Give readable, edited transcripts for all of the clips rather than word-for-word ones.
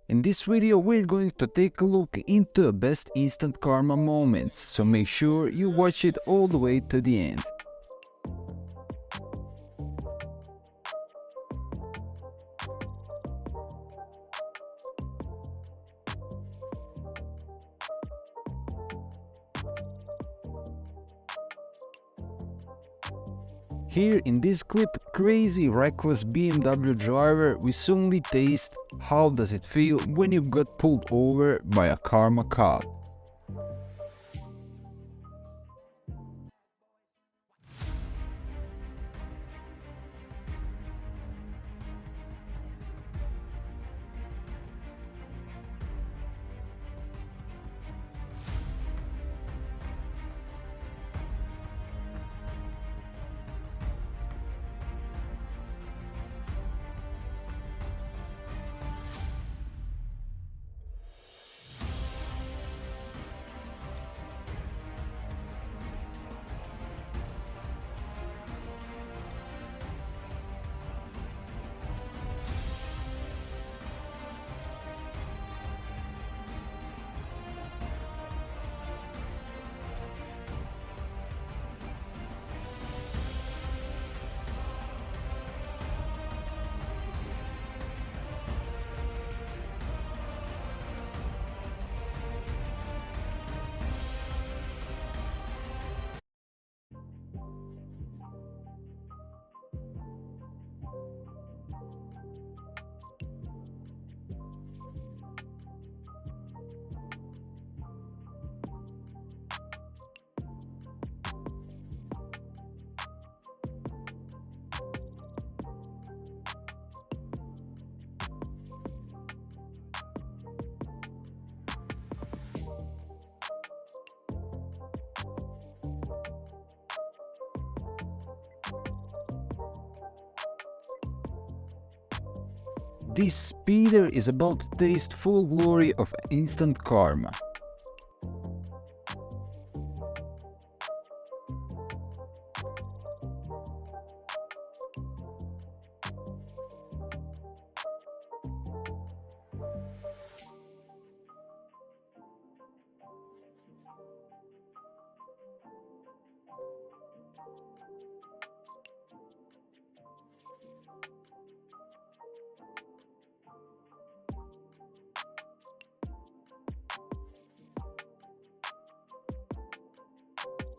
In this video we're going to take a look into the best instant karma moments, so make sure you watch it all the way to the end. Here in this clip, crazy reckless BMW driver will soonly taste how does it feel when you got pulled over by a karma cop. This speeder is about to taste full glory of instant karma.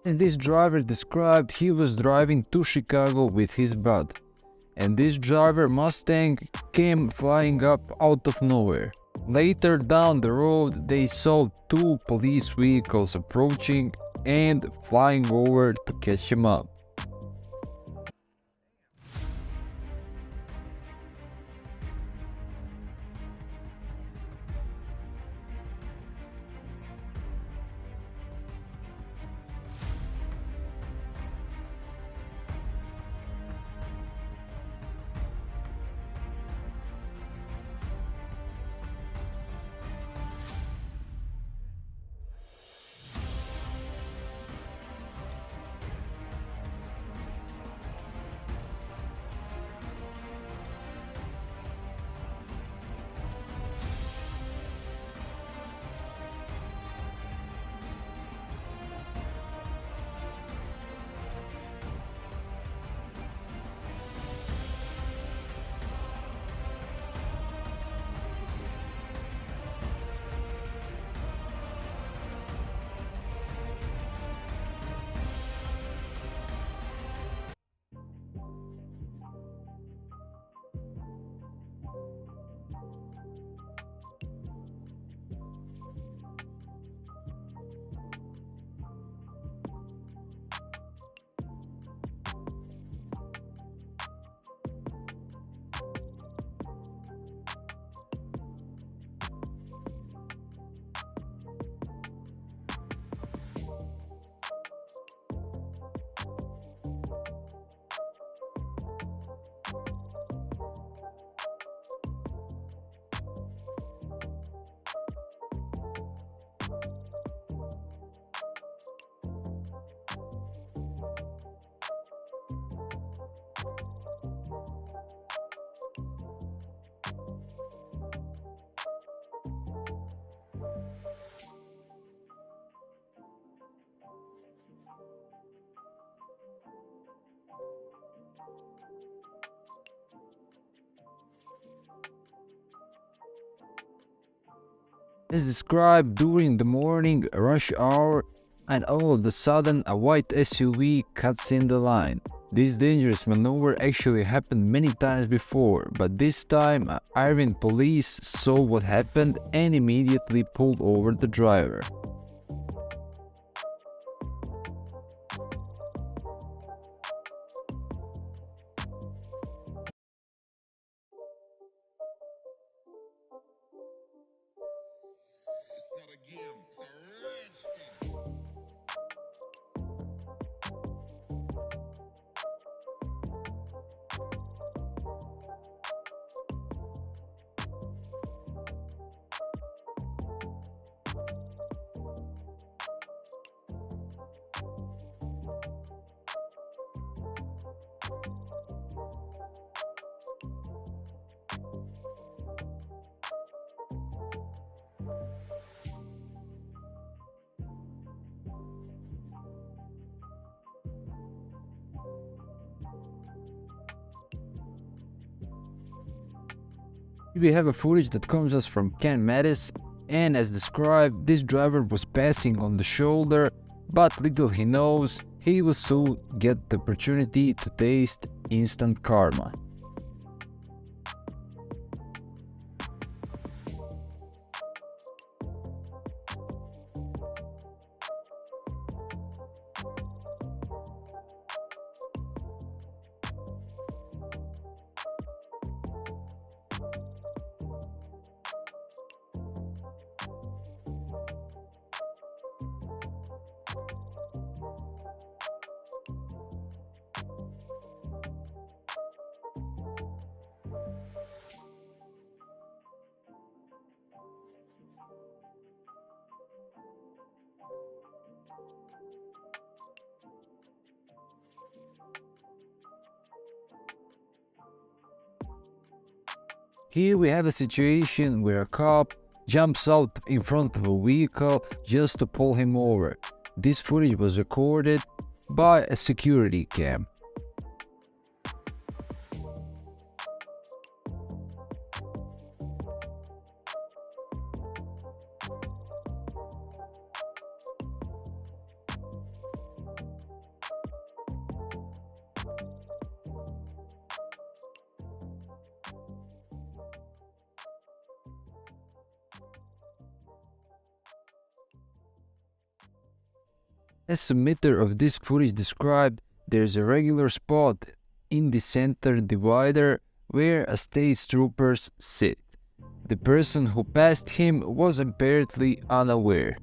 And this driver described he was driving to Chicago with his bud, and this driver Mustang came flying up out of nowhere. Later down the road they saw two police vehicles approaching and flying over to catch him up. As described during the morning rush hour, and all of a sudden a white SUV cuts in the line. This dangerous maneuver actually happened many times before, but this time Ireland police saw what happened and immediately pulled over the driver. It's not a game, it's a rage thing. We have a footage that comes us from Ken Mattis, and as described, this driver was passing on the shoulder, but little he knows, he will soon get the opportunity to taste instant karma. Here we have a situation where a cop jumps out in front of a vehicle just to pull him over. This footage was recorded by a security cam. As submitter of this footage described, there is a regular spot in the center divider where a state troopers sit. The person who passed him was apparently unaware.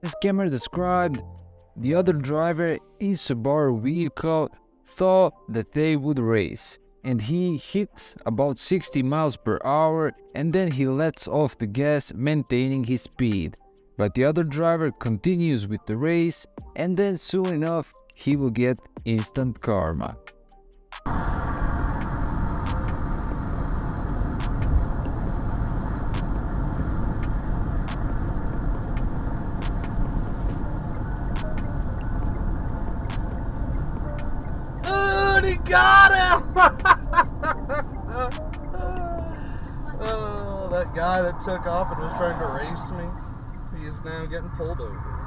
As camera described, the other driver in Subaru vehicle thought that they would race, and he hits about 60 miles per hour and then he lets off the gas, maintaining his speed. But the other driver continues with the race, and then soon enough he will get instant karma. He got him! Oh, that guy that took off and was trying to race me, he is now getting pulled over.